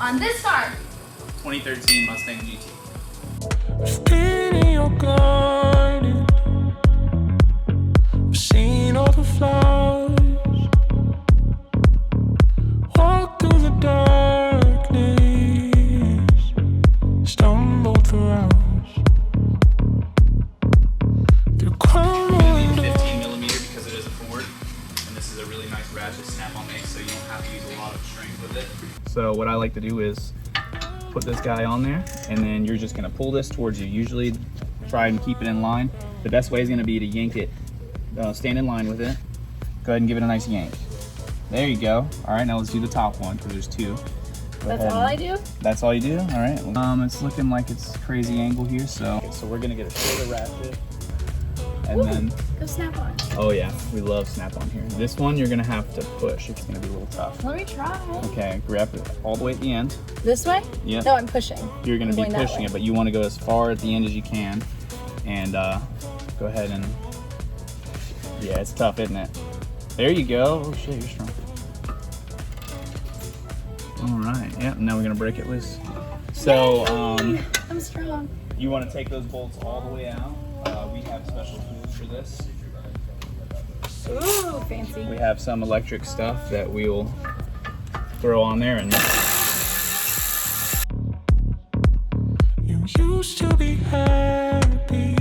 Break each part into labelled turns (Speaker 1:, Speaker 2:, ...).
Speaker 1: On this car.
Speaker 2: 2013 Mustang GT.
Speaker 3: I've been in your garden, I've seen all the flowers, walk through the darkness, stumbled through hours, through crumbling
Speaker 2: 15 millimeter because it is a Ford, and this is a really nice ratchet snap-on make, so you don't have to use a lot of strength with it. So what I like to do is put this guy on there, and then you're just gonna pull this towards you. Usually try and keep it in line. The best way is gonna be to yank it, stand in line with it. Go ahead and give it a nice yank. There you go. All right, now let's do the top one, because there's two.
Speaker 1: That's all I do?
Speaker 2: That's all you do? All right. It's looking like it's crazy angle here, so we're gonna get a shorter ratchet. And
Speaker 1: Ooh,
Speaker 2: then
Speaker 1: go snap on.
Speaker 2: oh yeah, we love snap-on here. This one you're gonna have to push. It's gonna be a little tough.
Speaker 1: Let me try.
Speaker 2: Okay, grab it all the way at the end.
Speaker 1: This way?
Speaker 2: Yep.
Speaker 1: No, I'm pushing.
Speaker 2: You're gonna
Speaker 1: I'm
Speaker 2: be
Speaker 1: going that
Speaker 2: pushing
Speaker 1: way.
Speaker 2: it, but you want to go as far at the end as you can. And go ahead and yeah, it's tough, isn't it? There you go. Oh shit, you're strong. All right. Yep. Now we're gonna break it loose. So
Speaker 1: I'm strong.
Speaker 2: you want to take those bolts all the way out. We have special tools for this.
Speaker 1: Ooh, fancy.
Speaker 2: We have some electric stuff that we'll throw on there, and
Speaker 3: you used to be happy.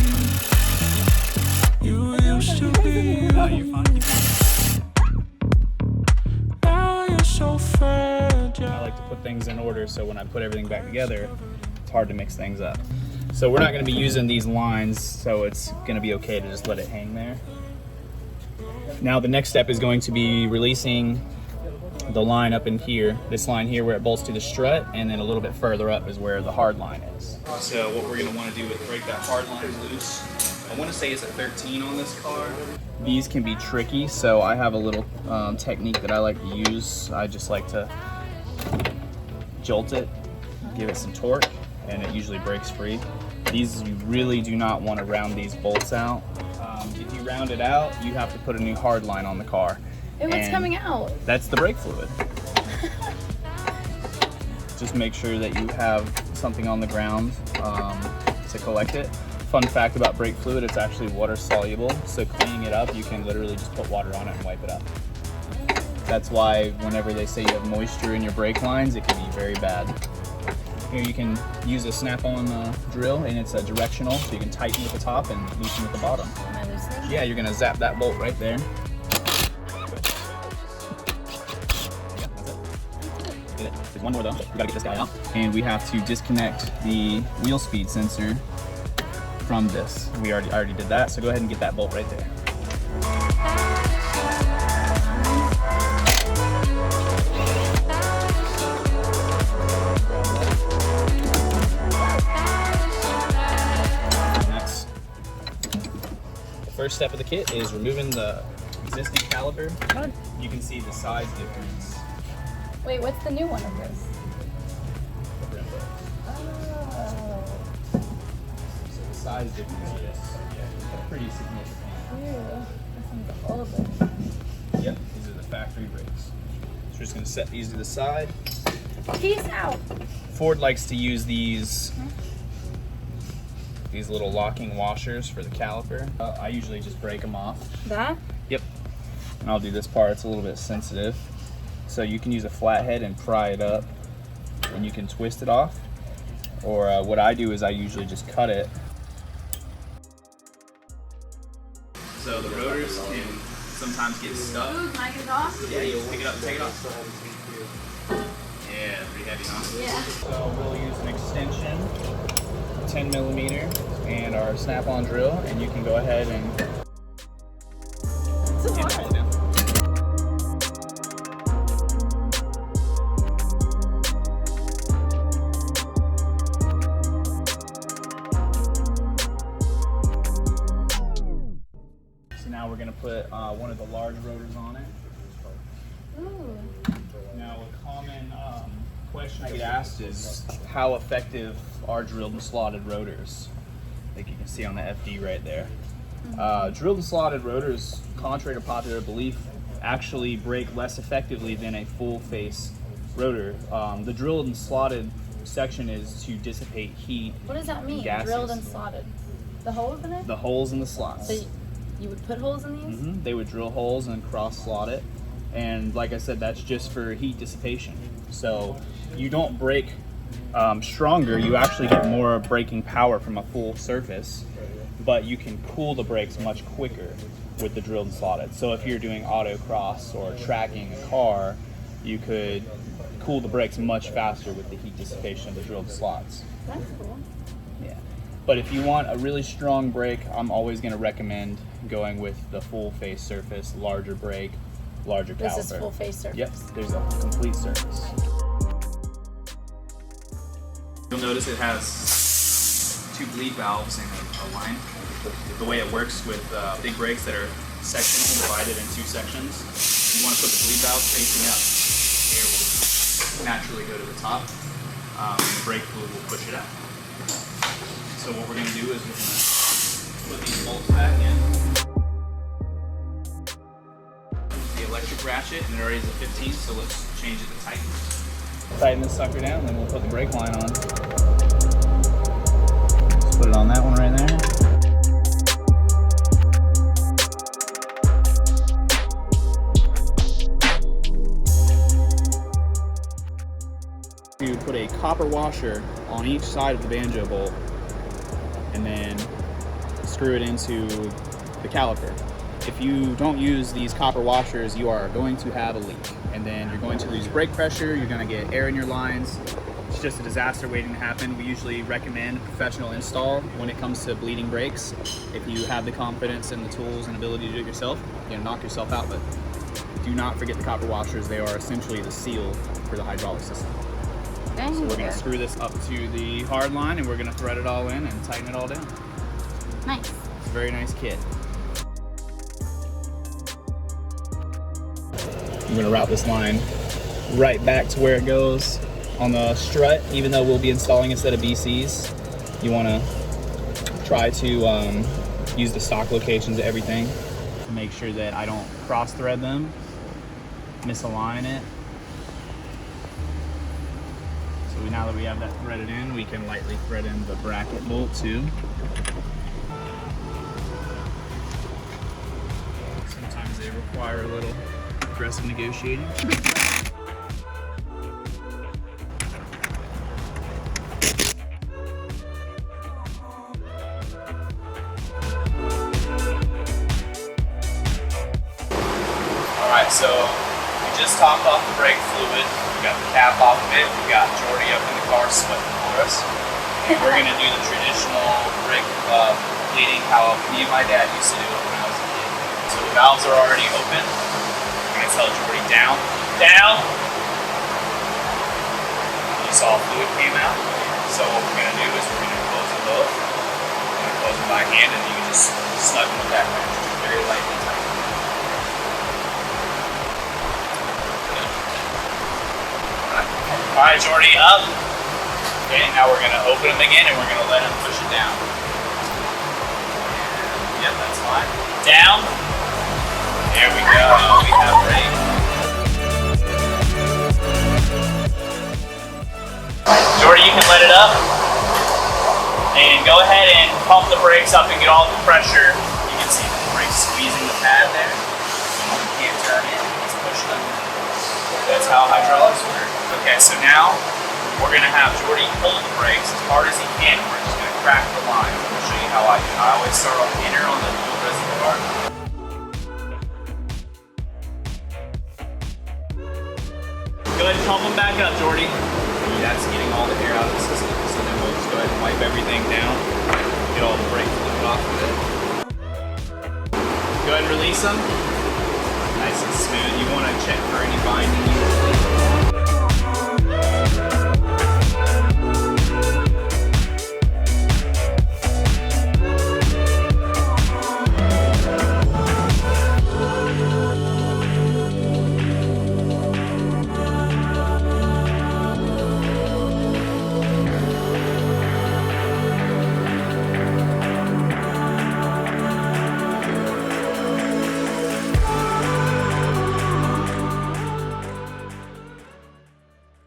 Speaker 3: You used to be.
Speaker 2: you're fine.
Speaker 3: Now you're so fragile.
Speaker 2: I like to put things in order, so when I put everything back together, it's hard to mix things up. So we're not going to be using these lines, so it's going to be okay to just let it hang there. Now the next step is going to be releasing the line up in here, this line here where it bolts to the strut, and then a little bit further up is where the hard line is. So what we're going to want to do is break that hard line loose. I want to say it's a 13 on this car. These can be tricky, so I have a little technique that I like to use. I just like to jolt it, give it some torque, and it usually breaks free. These, you really do not want to round these bolts out. If you round it out, you have to put a new hard line on the car.
Speaker 1: Hey, what's
Speaker 2: And
Speaker 1: coming out?
Speaker 2: that's the brake fluid. Just make sure that you have something on the ground to collect it. Fun fact about brake fluid, it's actually water soluble, so cleaning it up, you can literally just put water on it and wipe it up. That's why whenever they say you have moisture in your brake lines, it can be very bad. Here you can use a snap-on drill, and it's directional, so you can tighten with the top and loosen with the bottom.
Speaker 1: Am I loosening?
Speaker 2: Yeah, you're gonna zap that bolt right there. There's one more though. We gotta get this guy out. And we have to disconnect the wheel speed sensor from this. I already did that, so go ahead and get that bolt right there. Next, the first step of the kit is removing the existing caliper.
Speaker 1: What?
Speaker 2: You can see the size difference.
Speaker 1: Wait, what's the new one of this? Oh.
Speaker 2: So the size difference is pretty significant.
Speaker 1: Ew. This one's old.
Speaker 2: Yep, these are the factory brakes. So we're just gonna set these to the side.
Speaker 1: Peace out.
Speaker 2: Ford likes to use these little locking washers for the caliper. I usually just break them off.
Speaker 1: That?
Speaker 2: Yep. And I'll do this part, it's a little bit sensitive. So you can use a flathead and pry it up, and you can twist it off. Or what I do is I usually just cut it. So the rotors can sometimes get stuck.
Speaker 1: Ooh, mic is off?
Speaker 2: Yeah, you'll pick it up and take it off. Yeah, pretty heavy, huh?
Speaker 1: Yeah.
Speaker 2: So we'll use an extension, 10 millimeter, and our snap-on drill, and you can go ahead and
Speaker 1: This is
Speaker 2: pull
Speaker 1: hard.
Speaker 2: it down. So now we're gonna put one of the large rotors on it.
Speaker 1: Ooh.
Speaker 2: Now, a common question I get asked is how effective are drilled and slotted rotors? I think you can see on the FD right there. Drilled and slotted rotors, contrary to popular belief, actually break less effectively than a full face rotor. The drilled and slotted section is to dissipate heat.
Speaker 1: What does that mean?
Speaker 2: Gases.
Speaker 1: Drilled and slotted. The holes in it?
Speaker 2: The holes in the slots.
Speaker 1: So you would put holes in these?
Speaker 2: They would drill holes and cross slot it. And like I said, that's just for heat dissipation. So you don't break stronger, you actually get more braking power from a full surface, but you can cool the brakes much quicker with the drilled and slotted. So if you're doing autocross or tracking a car, you could cool the brakes much faster with the heat dissipation of the drilled slots.
Speaker 1: That's cool.
Speaker 2: Yeah. But if you want a really strong brake, I'm always going to recommend going with the full face surface, larger brake, larger caliper.
Speaker 1: This is full face surface.
Speaker 2: Yep, there's a complete surface. You'll notice it has 2 bleed valves and a line. The way it works with big brakes that are sectional, divided in 2 sections, you want to put the bleed valves facing up. Air will naturally go to the top, and the brake fluid will push it out. So what we're going to do is we're going to put these bolts back in. The electric ratchet, and it already is a 15, so let's change it to tighten. Tighten this sucker down, and then we'll put the brake line on. Just put it on that one right there. You put a copper washer on each side of the banjo bolt and then screw it into the caliper. If you don't use these copper washers, you are going to have a leak, and then you're going to lose brake pressure, you're going to get air in your lines. It's just a disaster waiting to happen. We usually recommend professional install when it comes to bleeding brakes. If you have the confidence and the tools and ability to do it yourself, you know, knock yourself out, but do not forget the copper washers. They are essentially the seal for the hydraulic system. So we're going to screw this up to the hard line, and we're going to thread it all in and tighten it all down.
Speaker 1: Nice.
Speaker 2: It's a very nice kit. I'm going to route this line right back to where it goes on the strut. Even though we'll be installing a set of BCs, you want to try to use the stock locations of everything to make sure that I don't cross thread them, misalign it. So now that we have that threaded in, we can lightly thread in the bracket bolt too. Sometimes they require a little aggressive negotiating. Alright, so we just topped off the brake fluid. We got the cap off of it. We got Jordy up in the car sweating for us. And we're going to do the traditional brake bleeding how me and my dad used to do it when I was a kid. So the valves are already open. Tell Jordy down, down. You saw fluid came out. So what we're gonna do is we're gonna close them both. We're gonna close them by hand, and you can just snug them with that wrench, very lightly tight. All right, Jordy, up. Okay, now we're gonna open them again, and we're gonna let him push it down. Yep, that's fine. Down. There we go, we have brake. Jordy, you can let it up. And go ahead and pump the brakes up and get all the pressure. You can see the brakes squeezing the pad there. You can't turn it, it's pushed up. That's how hydraulics work. Okay, so now we're gonna have Jordy pull the brakes as hard as he can. We're just gonna crack the line. I'm gonna show you how I do it. I always start on the inner on the dual reservoir. Go ahead and pump them back up, Jordy. That's getting all the air out of the system. So then we'll just go ahead and wipe everything down, get all the brake fluid off of it. Go ahead and release them. Nice and smooth. You want to check for any binding usually.